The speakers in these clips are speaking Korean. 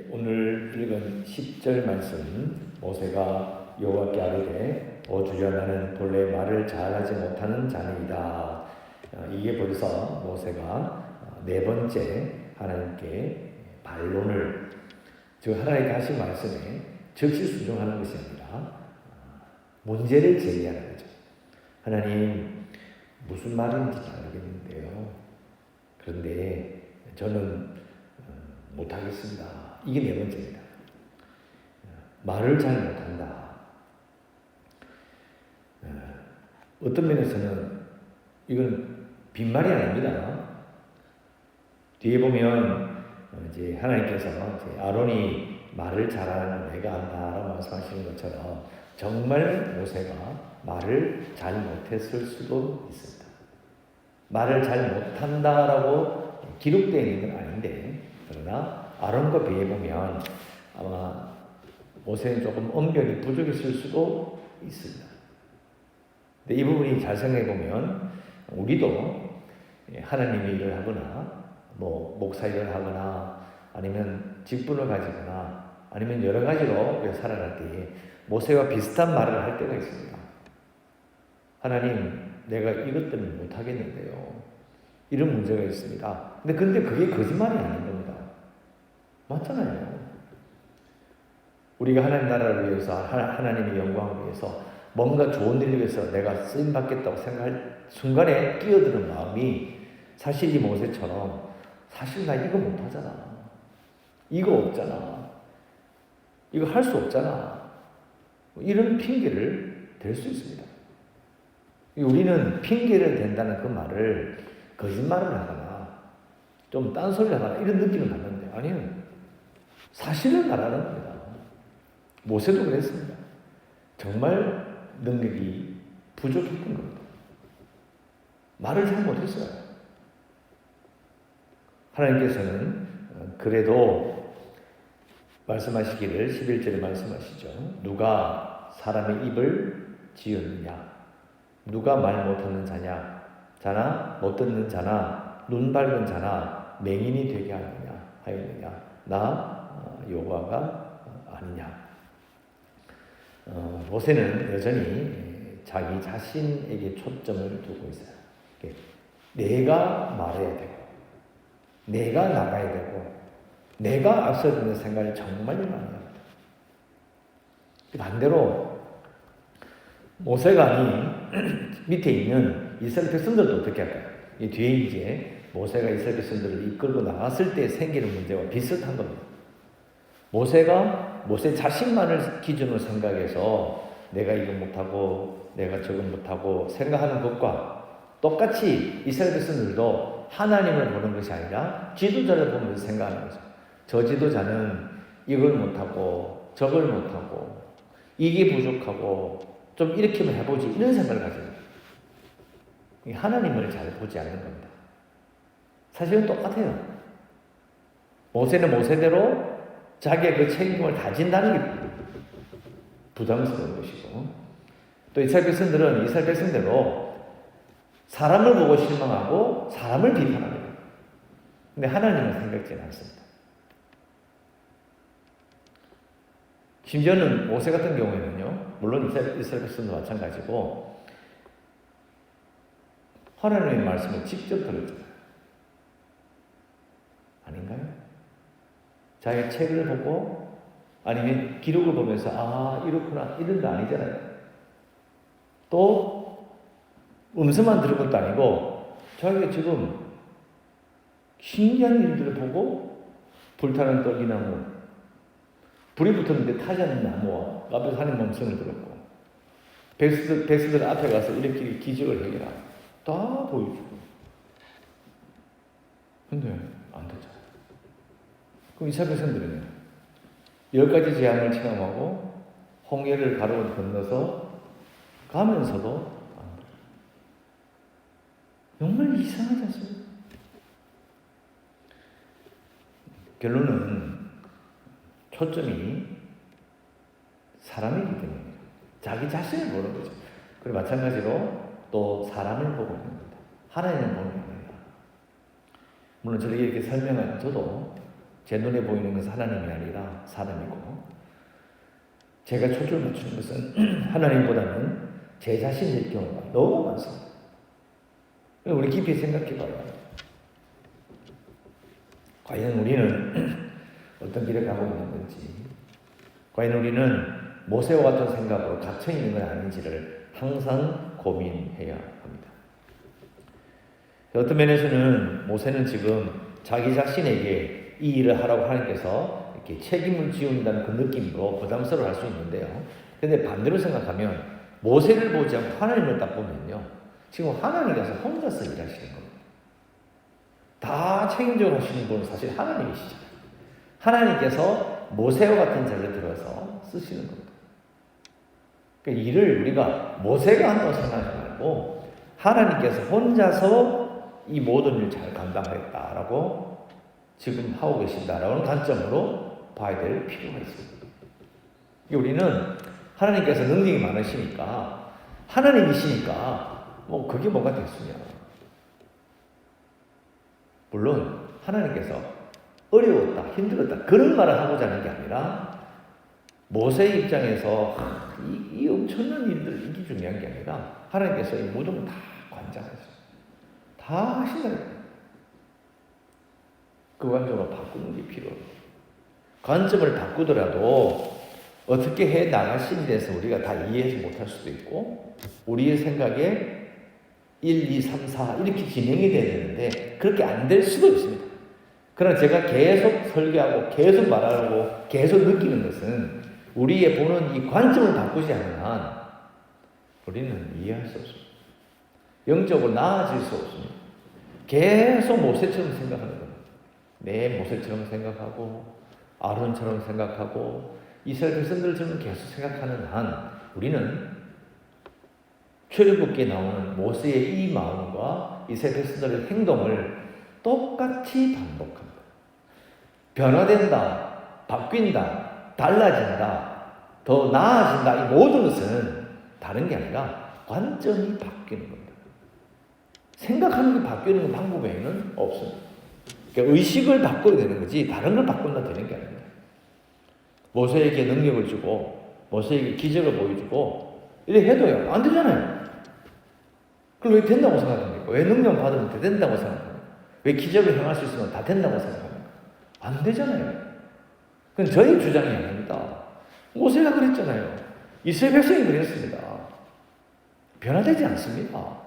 오늘 읽은 10절 말씀, 모세가 여호와께 아뢰되 주여 나는 본래 말을 잘하지 못하는 자니이다. 이게 벌써 모세가 네 번째 하나님께 반론을, 즉 하나님께 하신 말씀에 즉시 순종하는 것이 아니라 문제를 제기하는 거죠. 하나님, 무슨 말인지 알겠는데요, 그런데 저는 못하겠습니다. 이게 네 번째입니다. 말을 잘 못한다. 어떤 면에서는 이건 빈말이 아닙니다. 뒤에 보면 이제 하나님께서 이제 아론이 말을 잘하는 내가 안다라고 말씀하시는 것처럼 정말 모세가 말을 잘 못했을 수도 있습니다. 말을 잘 못한다라고 기록되어 있는 건 아닌데, 그러나 아론과 비해보면 아마 모세는 조금 언변이 부족했을 수도 있습니다. 근데 이 부분이 잘 생각해보면 우리도 하나님의 일을 하거나 목사 일을 하거나 아니면 직분을 가지거나 아니면 여러 가지로 살아갈 때에 모세와 비슷한 말을 할 때가 있습니다. 하나님, 내가 이것들은 못하겠는데요, 이런 문제가 있습니다. 근데 그게 거짓말이 아닌 겁니다. 맞잖아요. 우리가 하나님 나라를 위해서, 하나님의 영광을 위해서, 뭔가 좋은 일을 위해서 내가 쓰임 받겠다고 생각할 순간에 끼어드는 마음이, 사실 이 모세처럼 사실 나 이거 못하잖아, 이거 없잖아, 이거 할 수 없잖아, 이런 핑계를 댈 수 있습니다. 우리는 핑계를 댄다는 그 말을 거짓말을 하거나 좀 딴소리를 하거나 이런 느낌을 받는데, 아니요, 사실을 말하는 겁니다. 모세도 그랬습니다. 정말 능력이 부족했던 겁니다. 말을 잘 못했어요. 하나님께서는 그래도 말씀하시기를 11절에 말씀하시죠. 누가 사람의 입을 지었느냐? 누가 말 못하는 자나 못 듣는 자나 눈 밝은 자나 맹인이 되게 하였느냐? 나 여호와가 아니냐? 모세는 여전히 자기 자신에게 초점을 두고 있어요. 내가 말해야 되고, 내가 나가야 되고, 내가 앞서는 생각을 정말 많이 합니다. 반대로 모세가 밑에 있는 이스라엘 백성들도 어떻게 할까요? 이 뒤에 이제 모세가 이스라엘 백성들을 이끌고 나갔을 때 생기는 문제와 비슷한 겁니다. 모세가 모세 자신만을 기준으로 생각해서 내가 이거 못하고 내가 저거 못하고 생각하는 것과 똑같이 이스라엘 백성들도 하나님을 보는 것이 아니라 지도자를 보면서 생각하는 거죠. 저 지도자는 이걸 못하고 저걸 못하고 이게 부족하고 좀 이렇게만 해보지, 이런 생각을 가져요. 하나님을 잘 보지 않는 겁니다. 사실은 똑같아요. 모세는 모세대로 자기의 그 책임을 다진다는 게 부담스러운 것이고, 또 이스라엘 백성들은 이스라엘 백성대로 사람을 보고 실망하고 사람을 비판합니다. 근데 하나님은 생각지는 않습니다. 심지어는 모세 같은 경우에는요, 물론 이스라엘 백성도 마찬가지고 하나님의 말씀을 직접 들었잖아요. 아닌가요? 자기 책을 보고 아니면 기록을 보면서 이렇구나, 이런 거 아니잖아요. 또 음성만 들은 것도 아니고 자기가 지금 신기한 일들을 보고 불타는 떡이나무, 불이 붙었는데 타지 않는 나무와 앞에서 하나님 음성을 들었고, 백성들 앞에 가서 이렇게 기적을 해결하고 다 보여주고, 근데 안 되잖아요. 그럼 이스라엘 백성들은 10가지 재앙을 체험하고 홍해를 가로 건너서 가면서도 안 돼요. 정말 이상하지 않습니까? 결론은 초점이 사람이기 때문입니다. 자기 자신을 보는 거죠. 그리고 마찬가지로 또 사람을 보고 있는 겁니다. 하나님을 보는 겁니다. 물론 저렇게 이렇게 설명한 저도 제 눈에 보이는 것은 하나님이 아니라 사람이고, 제가 초점을 맞추는 것은 하나님보다는 제 자신일 경우가 너무 많습니다. 우리 깊이 생각해봐요. 과연 우리는 어떤 길을 가고 있는 건지, 과연 우리는 모세와 같은 생각으로 갇혀 있는 건 아닌지를 항상 고민해야 합니다. 어떤 면에서는 모세는 지금 자기 자신에게 이 일을 하라고 하나님께서 이렇게 책임을 지운다는 그 느낌으로 부담스러워 할 수 있는데요. 근데 반대로 생각하면 모세를 보지 않고 하나님을 딱 보면요, 지금 하나님께서 혼자서 일하시는 겁니다. 다 책임져 하시는 분은 사실 하나님이시죠. 하나님께서 모세와 같은 자를 들어서 쓰시는 겁니다. 그러니까 일을 우리가 모세가 한다고 생각하지 말고 하나님께서 혼자서 이 모든 일을 잘 감당하겠다라고 지금 하고 계신다라는 관점으로 봐야 될 필요가 있습니다. 우리는 하나님께서 능력이 많으시니까, 하나님이시니까 뭐 그게 뭐가 됐으냐. 물론 하나님께서 어려웠다, 힘들었다 그런 말을 하고자 하는 게 아니라, 모세의 입장에서 이 엄청난 일들, 이게 중요한 게 아니라 하나님께서 이 모든 걸 다 관장하셨어요. 다 하신다는 거예요. 그 관점을 바꾸는 게 필요해요. 관점을 바꾸더라도 어떻게 해 나가신 데서 우리가 다 이해하지 못할 수도 있고, 우리의 생각에 1, 2, 3, 4 이렇게 진행이 돼야 되는데 그렇게 안 될 수도 있습니다. 그러나 제가 계속 설교하고 계속 말하고 계속 느끼는 것은, 우리의 보는 이 관점을 바꾸지 않는 한 우리는 이해할 수 없습니다. 영적으로 나아질 수 없습니다. 계속 모세처럼 생각하는 겁니다. 내 모세처럼 생각하고 아론처럼 생각하고 이스라엘 백성들처럼 계속 생각하는 한 우리는 출애굽기에 나오는 모세의 이 마음과 이스라엘 백성들의 행동을 똑같이 반복합니다. 변화된다, 바뀐다, 달라진다, 더 나아진다, 이 모든 것은 다른 게 아니라 관점이 바뀌는 겁니다. 생각하는 게 바뀌는 방법 외에는 없습니다. 그러니까 의식을 바꿔야 되는 거지 다른 걸 바꾼다 되는 게 아닙니다. 모세에게 능력을 주고 모세에게 기적을 보여주고 이렇게 해도요 안 되잖아요. 그걸 왜 된다고 생각합니까? 왜 능력 받으면 된다고 생각합니까? 왜 기적을 행할 수 있으면 다 된다고 생각합니까? 안 되잖아요. 그건 저희 주장이 아닙니다. 모세가 그랬잖아요. 이스라엘 백성이 그랬습니다. 변화되지 않습니다.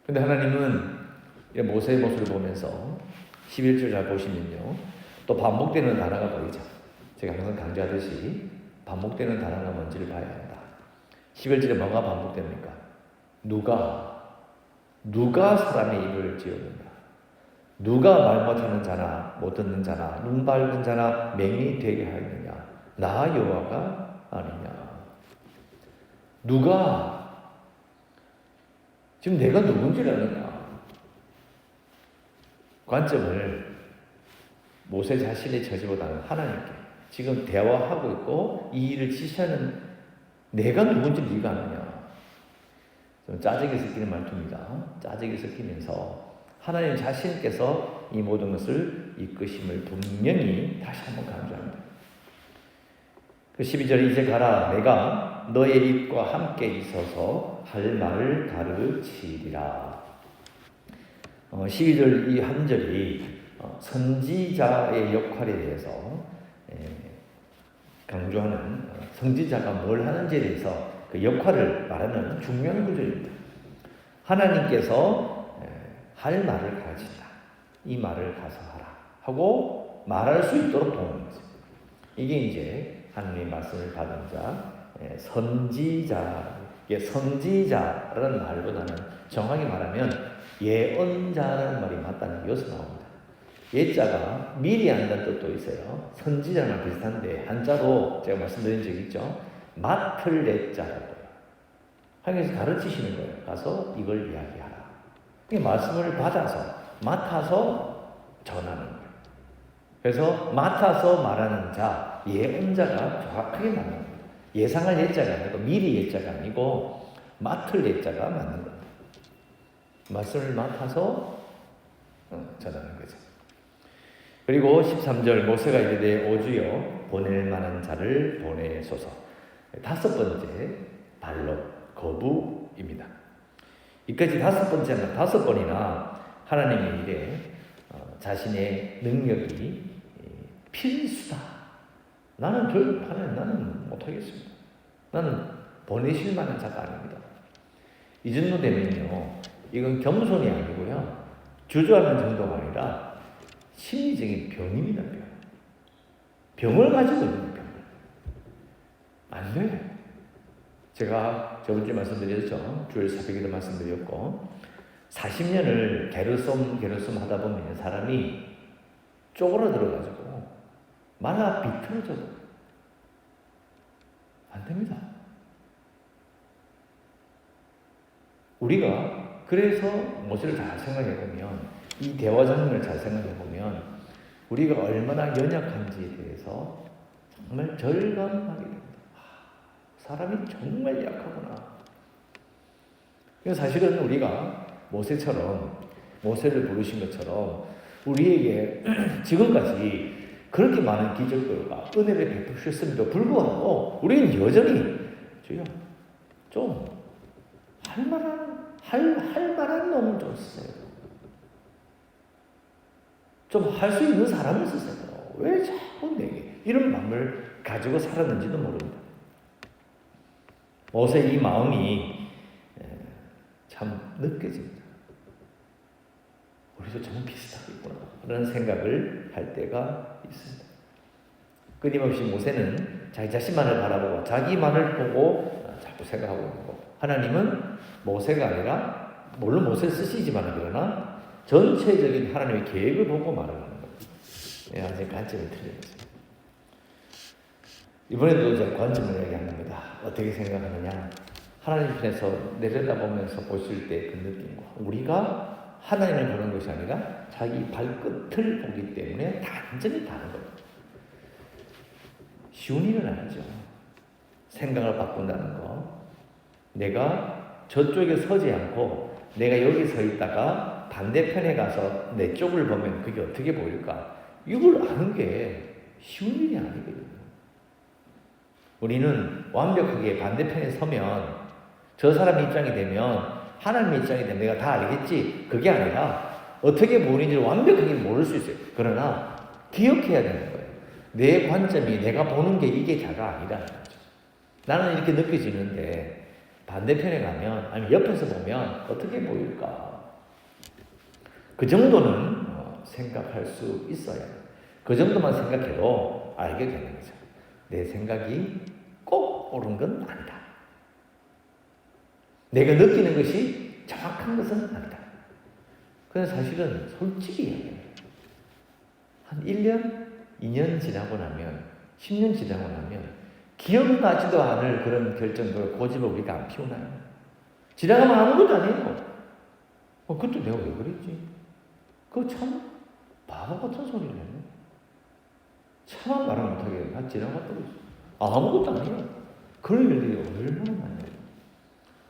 근데 하나님은 모세의 모습을 보면서 11절 잘 보시면요, 또 반복되는 단어가 보이죠. 제가 항상 강조하듯이 반복되는 단어가 뭔지를 봐야 한다. 11절에 뭐가 반복됩니까? 누가 사람의 입을 지었는가? 누가 말 못하는 자나 못 듣는 자나 눈 밝은 자나 맹인이 되게 하였느냐? 나 여호와가 아니냐? 누가 지금 내가 누군지를 아느냐? 관점을 모세 자신의 처지보다는 하나님께 지금 대화하고 있고 이 일을 지시하는 내가 누군지 네가 아느냐? 좀 짜증이 섞이는 말투입니다. 짜증이 섞이면서 하나님 자신께서 이 모든 것을 이끄심을 분명히 다시 한번 강조합니다. 그 12절에 이제 가라 내가 너의 입과 함께 있어서 할 말을 가르치리라. 12절 이 한 절이 선지자의 역할에 대해서 강조하는, 선지자가 뭘 하는지에 대해서 그 역할을 말하는 중요한 구절입니다. 하나님께서 할 말을 가르친다. 이 말을 가서 하라 하고 말할 수 있도록 도우는 거죠. 이게 이제 하나님의 말씀을 받은 자, 선지자라는 말보다는 정확히 말하면 예언자라는 말이 맞다는 게 여기서 나옵니다. 예자가 미리 한다는 뜻도 있어요. 선지자랑 비슷한데 한자로 제가 말씀드린 적 있죠. 맡을 예자라고요. 하나님께서 가르치시는 거예요. 가서 이걸 이야기하라. 말씀을 받아서 맡아서 전하는 거예요. 그래서 맡아서 말하는 자, 예언자가 정확하게 맞는 겁니다. 예상할 예자가 아니고 미리 예자가 아니고 맡을 예자가 맞는 겁니다. 말씀을 맡아서 전하는 거죠. 그리고 13절 모세가 이르되 오주여 보낼 만한 자를 보내소서. 다섯 번째 반론 거부입니다. 이까지 다섯 번이나 하나님의 일에 자신의 능력이 필수다. 나는 못하겠습니다. 나는 보내실 만한 자가 아닙니다. 이 정도 되면요, 이건 겸손이 아니고요, 주저하는 정도가 아니라 심리적인 병입니다. 병을 가지고 있는 병. 안 돼. 제가 저번주에 말씀드렸죠. 주일 새벽에도 말씀드렸고, 40년을 게르솜 하다 보면 사람이 쪼그라들어가지고 말라 비틀어져. 안 됩니다. 우리가 그래서 모세를 잘 생각해 보면, 이 대화 장면을 잘 생각해 보면 우리가 얼마나 연약한지에 대해서 정말 절감하게 됩니다. 사람이 정말 약하구나. 사실은 우리가 모세를 부르신 것처럼 우리에게 지금까지 그렇게 많은 기적들과 은혜를 베푸셨음에도 불구하고 우리는 여전히 주여 좀 할 만한 놈을 좀 쓰세요. 좀 할 수 있는 사람을 쓰세요. 왜 자꾸 내게 이런 마음을 가지고 살았는지도 모릅니다. 모세의 이 마음이 참 느껴집니다. 우리도 참 비슷하겠구나 그런 생각을 할 때가 있습니다. 끊임없이 모세는 자기 자신만을 바라보고 자기만을 보고 자꾸 생각하고 있는 거고, 하나님은 모세가 아니라 물론 모세를 쓰시지만 그러나 전체적인 하나님의 계획을 보고 말하는 거예요. 아직 관점이 틀린 거죠. 이번에도 제가 관점을 이야기합니다. 어떻게 생각하느냐? 하나님 편에서 내려다보면서 보실 때 그 느낌과 우리가 하나님을 보는 것이 아니라 자기 발끝을 보기 때문에 완전히 다른 거예요. 쉬운 일은 아니죠. 생각을 바꾼다는 거. 내가 저쪽에 서지 않고 내가 여기 서 있다가 반대편에 가서 내 쪽을 보면 그게 어떻게 보일까? 이걸 아는 게 쉬운 일이 아니거든요. 우리는 완벽하게 반대편에 서면 저 사람 입장이 되면 하나님의 입장이 되면 내가 다 알겠지. 그게 아니라 어떻게 보이는지를 완벽하게 모를 수 있어요. 그러나 기억해야 되는 거예요. 내 관점이 내가 보는 게 이게 다가 아니라는 거죠. 나는 이렇게 느껴지는데 반대편에 가면 아니면 옆에서 보면 어떻게 보일까? 그 정도는 생각할 수 있어야 해요. 그 정도만 생각해도 알게 되는 거죠. 내 생각이 꼭 옳은 건 아니다. 내가 느끼는 것이 정확한 것은 아니다. 그래서 사실은 솔직히 얘기해요. 한 1년, 2년 지나고 나면, 10년 지나고 나면 기억나지도 않을 그런 결정들, 고집을 우리가 안 피우나요? 지나가면 아무것도 아니에요. 그때 내가 왜 그랬지? 그거 참 바보 같은 소리를 해요. 차마 말을 못하게 나 지나갔다고 했어. 아무것도 아니에요. 그런 일들이 얼마나 많아요.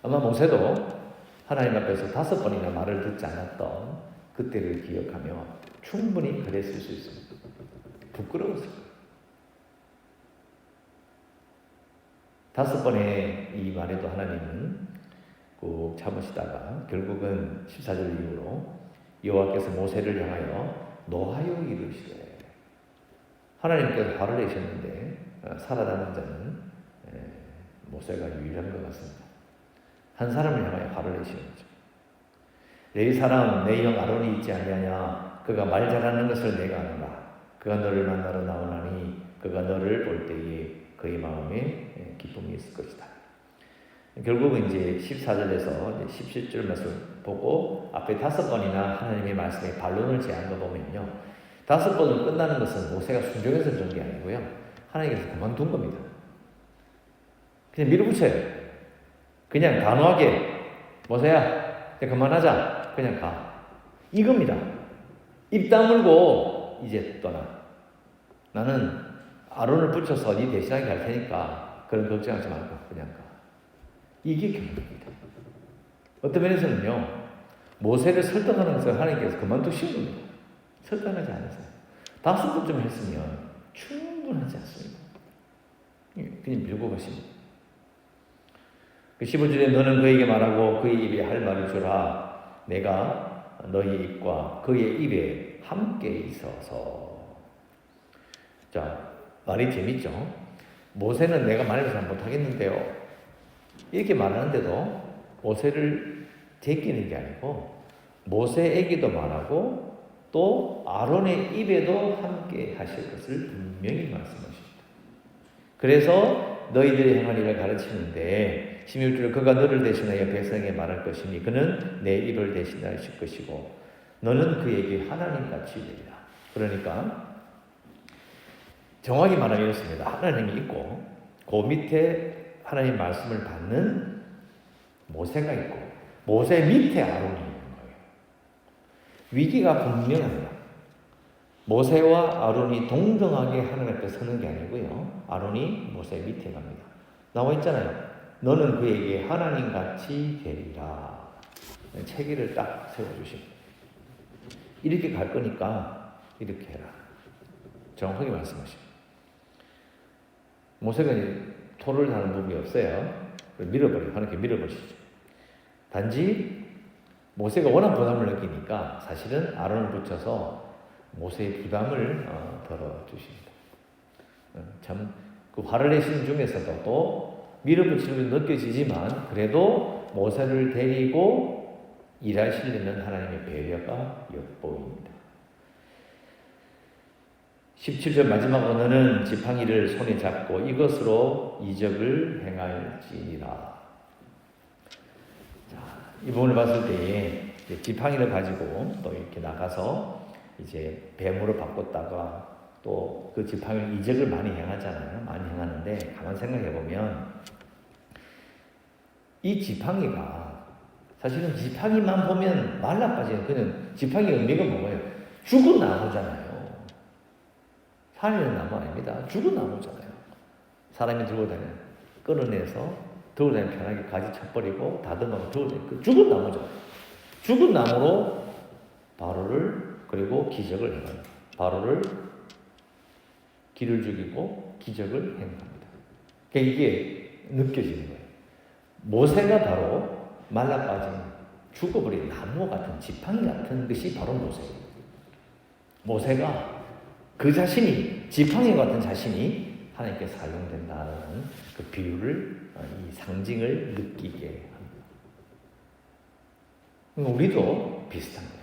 아마 모세도 하나님 앞에서 5번이나 말을 듣지 않았던 그때를 기억하며 충분히 그랬을 수 있습니다. 부끄러웠어요. 5번의 이 말에도 하나님은 꼭 참으시다가 결국은 14절 이후로 여호와께서 모세를 향하여 노하여 이르시되, 하나님께서 화를 내셨는데 살아남은 자는 모세가 유일한 것 같습니다. 한 사람을 향하여 화를 내시는 거죠. 레위 사람 내 형 아론이 있지 아니하냐? 그가 말 잘하는 것을 내가 아노라. 그가 너를 만나러 나오나니 그가 너를 볼 때에 그의 마음에 기쁨이 있을 것이다. 결국은 이제 14절에서 17절 말씀 보고 앞에 5번이나 하나님의 말씀에 반론을 제한 거 보면요, 5번을 끝나는 것은 모세가 순종해서 그런 게 아니고요, 하나님께서 그만둔 겁니다. 그냥 밀어붙여요. 그냥 단호하게 모세야 이제 그만하자, 그냥 가, 이겁니다. 입 다물고 이제 떠나. 나는 아론을 붙여서 네 대신하게 할 테니까 그런 걱정하지 말고 그냥 가. 이게 교훈입니다. 어떤 면에서는요, 모세를 설득하는 것을 하나님께서 그만두신 겁니다. 설득하지 않으세요. 5번쯤 했으면 충분하지 않습니다. 그냥 밀고 가십니다. 15절에 너는 그에게 말하고 그의 입에 할 말을 주라. 내가 너희 입과 그의 입에 함께 있어서. 자, 말이 재밌죠? 모세는 내가 말해서 잘 못하겠는데요. 이렇게 말하는데도 모세를 제끼는 게 아니고 모세에게도 말하고 또 아론의 입에도 함께 하실 것을 분명히 말씀하십니다. 그래서 너희들이 행한 일을 가르치는데 16절 그가 너를 대신하여 백성에게 말할 것이니 그는 내 입을 대신하실 것이고 너는 그에게 하나님같이 되리라. 그러니까 정확히 말하면 이렇습니다. 하나님이 있고 그 밑에 하나님 말씀을 받는 모세가 있고 모세 밑에 아론이 있는 거예요. 위기가 분명합니다. 모세와 아론이 동등하게 하나님 앞에 서는 게 아니고요. 아론이 모세 밑에 갑니다. 나와 있잖아요. 너는 그에게 하나님같이 되리라. 체계를 딱 세워주십니다. 이렇게 갈 거니까 이렇게 해라. 정확하게 말씀하십니다. 모세가 토를 하는 법이 없어요. 밀어버려요. 하나님께 밀어버리시죠. 단지 모세가 워낙 부담을 느끼니까 사실은 아론을 붙여서 모세의 부담을 덜어주십니다. 참 그 화를 내시는 중에서도 또 밀어붙이는 게 느껴지지만 그래도 모세를 데리고 일하시려는 하나님의 배려가 엿보입니다. 17절 마지막으로 너는 지팡이를 손에 잡고 이것으로 이적을 행할지니라. 자, 이 부분을 봤을 때에 지팡이를 가지고 또 이렇게 나가서 이제 뱀으로 바꿨다가 또 그 지팡이를 이적을 많이 행하잖아요. 많이 행하는데 가만 생각해 보면 이 지팡이가 사실은 지팡이만 보면 말라빠지는 그냥 지팡이 의미가 뭐예요? 죽은 나무잖아요. 살리는 나무 아닙니다. 죽은 나무잖아요. 사람이 들고 다니는 끌어내서 들고 다니면 편하게 가지 쳐버리고 다듬어서 들고 다니는 그 죽은 나무죠. 죽은 나무로 바로를 그리고 기적을 행합니다. 바로를 길을 죽이고 기적을 행합니다. 그러니까 이게 느껴지는 거예요. 모세가 바로 말라빠진 죽어버린 나무 같은 지팡이 같은 것이 바로 모세예요. 모세가 그 자신이 지팡이 같은 자신이 하나님께 사용된다는 그 비유를 이 상징을 느끼게 합니다. 우리도 비슷한 거예요.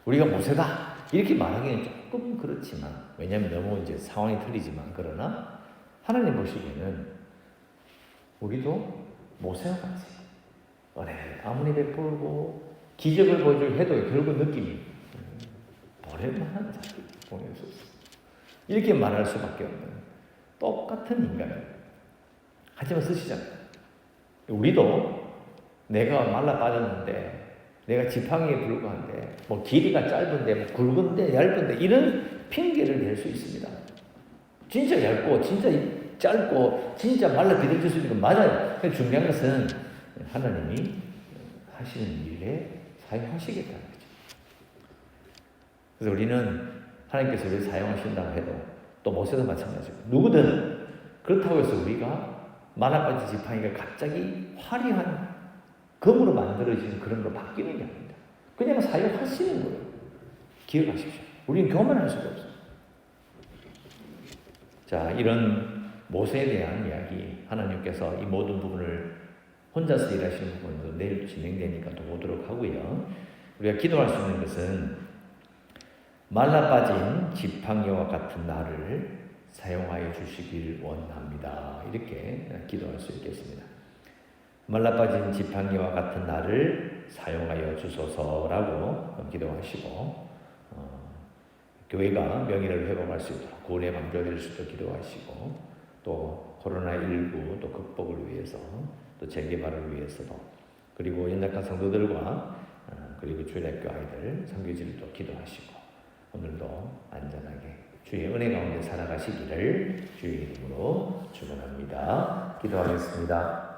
우리가 모세다 이렇게 말하기는 조금 그렇지만 왜냐하면 너무 이제 상황이 틀리지만 그러나 하나님 보시기에는 우리도 모세와 같이 은혜를 아무리 베풀고 기적을 보여주려 해도 결국 느낌이 보낼만한 자를 보내소서 이렇게 말할 수밖에 없는 똑같은 인간입니다. 하지만 쓰시잖아요. 우리도 내가 말라 빠졌는데 내가 지팡이에 불과한데 뭐 길이가 짧은데 뭐 굵은데 얇은데 이런 핑계를 댈 수 있습니다. 진짜 얇고 진짜 짧고 진짜 말라 비틀질 수 있는 건 맞아요. 중요한 것은 하나님이 하시는 일에 사용하시겠다는 거죠. 그래서 우리는 하나님께서 우리를 사용하신다고 해도 또 모세도 마찬가지고 누구든 그렇다고 해서 우리가 말라빠진 지팡이가 갑자기 화려한 금으로 만들어지는 그런 걸 바뀌는 게 아닙니다. 그냥 사용하시는 거예요. 기억하십시오. 우리는 교만할 수가 없어요. 자, 이런 모세에 대한 이야기 하나님께서 이 모든 부분을 혼자서 일하시는 부분도 내일 진행되니까 또 보도록 하고요. 우리가 기도할 수 있는 것은 말라빠진 지팡이와 같은 나를 사용하여 주시길 원합니다. 이렇게 기도할 수 있겠습니다. 말라빠진 지팡이와 같은 나를 사용하여 주소서라고 기도하시고 교회가 명예를 회복할 수 있도록 구원의 방주가 될 수 있도록 기도하시고 또 코로나19 또 극복을 위해서 또 재개발을 위해서도 그리고 연약한 성도들과 그리고 주일학교 아이들 선교지를 기도하시고 오늘도 안전하게 주의 은혜 가운데 살아가시기를 주의 이름으로 축원합니다. 기도하겠습니다.